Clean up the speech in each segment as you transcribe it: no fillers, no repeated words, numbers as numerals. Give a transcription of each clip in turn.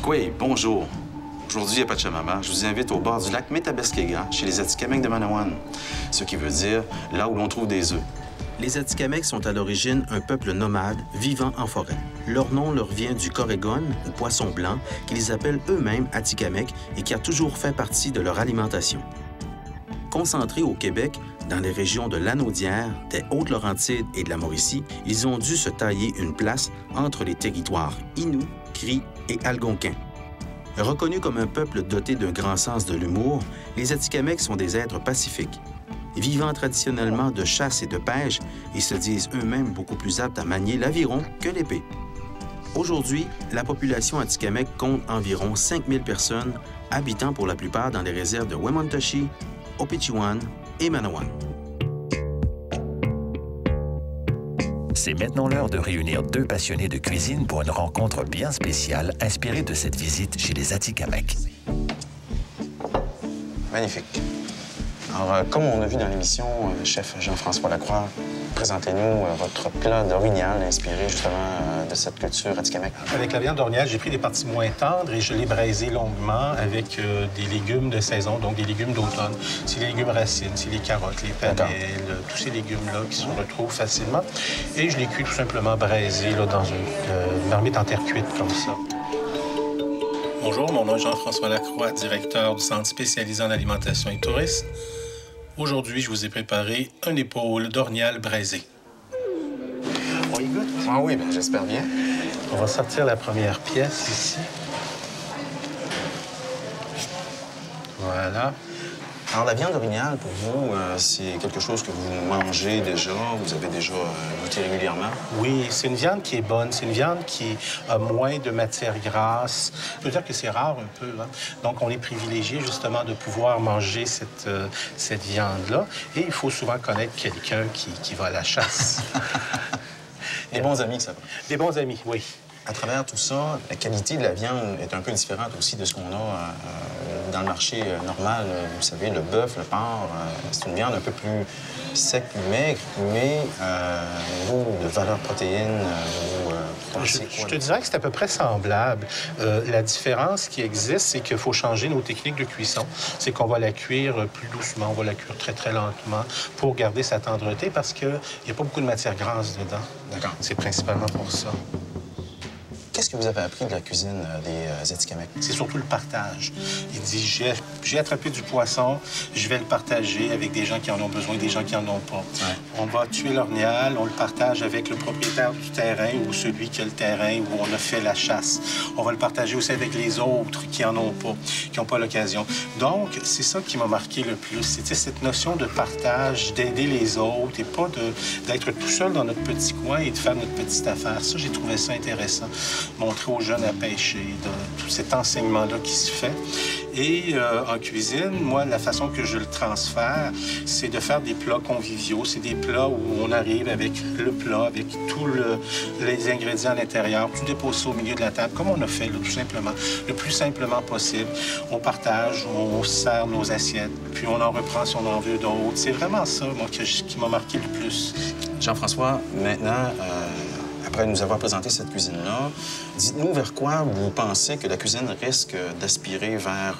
Oui, bonjour. Aujourd'hui, à Pachamama, je vous invite au bord du lac Métabesquega, chez les Atikamekw de Manawan, ce qui veut dire là où l'on trouve des œufs. Les Atikamekw sont à l'origine un peuple nomade vivant en forêt. Leur nom leur vient du corégon, ou poisson blanc, qu'ils appellent eux-mêmes Atikamekw et qui a toujours fait partie de leur alimentation. Concentrés au Québec, dans les régions de Lanaudière, des Hautes-Laurentides et de la Mauricie, ils ont dû se tailler une place entre les territoires Innu, Cri et Algonquin. Reconnus comme un peuple doté d'un grand sens de l'humour, les Atikamekw sont des êtres pacifiques. Vivant traditionnellement de chasse et de pêche, ils se disent eux-mêmes beaucoup plus aptes à manier l'aviron que l'épée. Aujourd'hui, la population Atikamekw compte environ 5000 personnes, habitant pour la plupart dans les réserves de Wemontachie, Opichiwan et Manawan. C'est maintenant l'heure de réunir deux passionnés de cuisine pour une rencontre bien spéciale inspirée de cette visite chez les Atikamekw. Magnifique. Alors, comme on a vu dans l'émission, chef Jean-François Lacroix, présentez-nous votre plat d'orignal inspiré justement de cette culture atikamekw. Avec la viande d'orignal, j'ai pris des parties moins tendres et je l'ai braisé longuement avec des légumes de saison, donc des légumes d'automne. C'est les légumes racines, c'est les carottes, les panelles, tous ces légumes-là qui se retrouvent facilement. Et je les cuis tout simplement braisés là, dans une marmite en terre cuite comme ça. Bonjour, mon nom est Jean-François Lacroix, directeur du Centre spécialisé en alimentation et tourisme. Aujourd'hui, je vous ai préparé une épaule d'orignal braisé. On y goûte? Ah oui, bien, j'espère bien. On va sortir la première pièce ici. Voilà. Alors, la viande d'orignal, pour vous, c'est quelque chose que vous mangez déjà, vous avez déjà goûté régulièrement? Oui, c'est une viande qui est bonne. C'est une viande qui a moins de matière grasse. Je veux dire que c'est rare un peu, hein? Donc, on est privilégié, justement, de pouvoir manger cette viande-là. Et il faut souvent connaître quelqu'un qui va à la chasse. Des bons amis que ça va. Des bons amis, oui. À travers tout ça, la qualité de la viande est un peu différente aussi de ce qu'on a dans le marché normal. Vous savez, le bœuf, le porc, c'est une viande un peu plus sec, plus maigre, mais au niveau de valeur protéine, je te dirais que c'est à peu près semblable. La différence qui existe, c'est qu'il faut changer nos techniques de cuisson. C'est qu'on va la cuire plus doucement, on va la cuire très, très lentement pour garder sa tendreté parce qu'il n'y a pas beaucoup de matière grasse dedans. D'accord. C'est principalement pour ça. Qu'est-ce que vous avez appris de la cuisine des Atikamekw? C'est surtout le partage. Il dit, j'ai attrapé du poisson, je vais le partager avec des gens qui en ont besoin, des gens qui en ont pas. Ouais. On va tuer l'orignal, on le partage avec le propriétaire du terrain ou celui qui a le terrain où on a fait la chasse. On va le partager aussi avec les autres qui en ont pas, qui n'ont pas l'occasion. Donc, c'est ça qui m'a marqué le plus. C'était cette notion de partage, d'aider les autres et pas d'être tout seul dans notre petit coin et de faire notre petite affaire. Ça, j'ai trouvé ça intéressant. Montrer aux jeunes à pêcher, de tout cet enseignement-là qui se fait. Et en cuisine, moi, la façon que je le transfère, c'est de faire des plats conviviaux. C'est des plats où on arrive avec le plat, avec tous les ingrédients à l'intérieur, tout dépose ça au milieu de la table, comme on a fait, là, tout simplement, le plus simplement possible. On partage, on sert nos assiettes, puis on en reprend si on en veut d'autres. C'est vraiment ça, moi, qui m'a marqué le plus. Jean-François, maintenant, après nous avoir présenté cette cuisine-là, dites-nous vers quoi vous pensez que la cuisine risque d'aspirer vers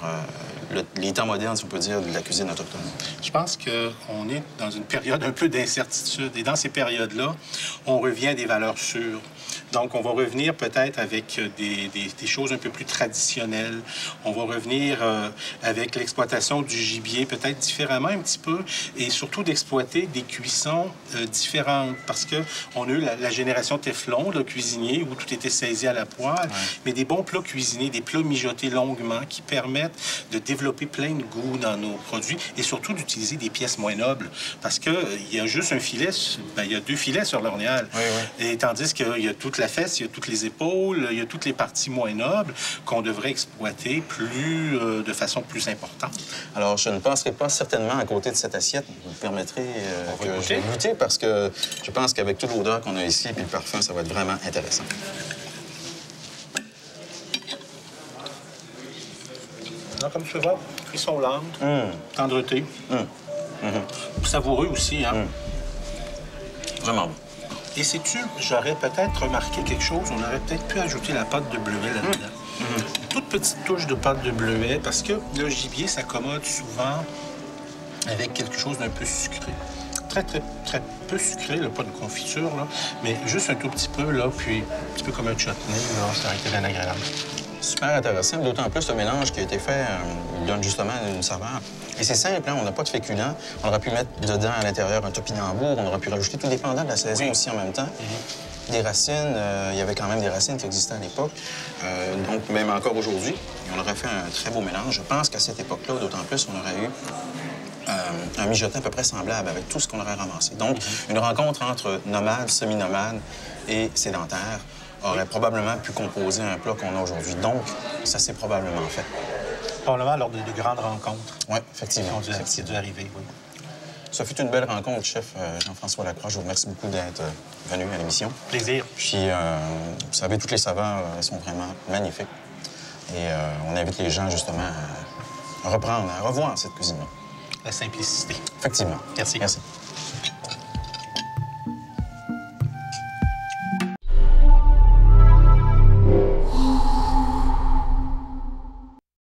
les temps modernes, si on peut dire, de la cuisine autochtone? Je pense qu'on est dans une période un peu d'incertitude. Et dans ces périodes-là, on revient à des valeurs sûres. Donc, on va revenir peut-être avec des choses un peu plus traditionnelles. On va revenir avec l'exploitation du gibier, peut-être différemment un petit peu, et surtout d'exploiter des cuissons différentes. Parce qu'on a eu la génération Teflon, le cuisinier, où tout était saisi à la poêle, mais des bons plats cuisinés, des plats mijotés longuement qui permettent de développer plein de goûts dans nos produits et surtout d'utiliser des pièces moins nobles. Parce qu'il y a juste un filet, il y a 2 filets sur l'orignal. Oui, oui. Et tandis qu'il y a toute la fesse, il y a toutes les épaules, il y a toutes les parties moins nobles qu'on devrait exploiter de façon plus importante. Alors, je ne passerai pas certainement à côté de cette assiette. Vous me permettrez que je vais goûter parce que je pense qu'avec toute l'odeur qu'on a ici et le parfum, ça va être vraiment intéressant. Alors, comme tu vois, cuisson lente, tendreté, savoureux aussi, hein? Vraiment bon. Et sais-tu, j'aurais peut-être remarqué quelque chose. On aurait peut-être pu ajouter la pâte de bleuet là-dedans. Une toute petite touche de pâte de bleuet, parce que le gibier s'accommode souvent avec quelque chose d'un peu sucré. Très, très, très peu sucré, là, pas de confiture, là, mais juste un tout petit peu, là, puis un petit peu comme un chutney, là, ça aurait été bien agréable. Super intéressant, d'autant plus le mélange qui a été fait, il donne justement une saveur. Et c'est simple, hein, on n'a pas de féculents. On aurait pu mettre dedans à l'intérieur un topinambour, on aurait pu rajouter tout dépendant de la saison aussi en même temps. Des racines, il y avait quand même des racines qui existaient à l'époque. Donc, même encore aujourd'hui, on aurait fait un très beau mélange. Je pense qu'à cette époque-là, d'autant plus, on aurait eu un mijotin à peu près semblable avec tout ce qu'on aurait ramassé. Donc, une rencontre entre nomades, semi-nomades et sédentaires aurait probablement pu composer un plat qu'on a aujourd'hui. Donc, ça s'est probablement fait. Probablement lors de grandes rencontres. Oui, effectivement. C'est dû arriver, oui. Ça fut une belle rencontre, chef Jean-François Lacroix. Je vous remercie beaucoup d'être venu à l'émission. Plaisir. Puis, vous savez, toutes les saveurs sont vraiment magnifiques. Et on invite les gens, justement, à reprendre, à revoir cette cuisine-là. La simplicité. Effectivement. Merci. Merci.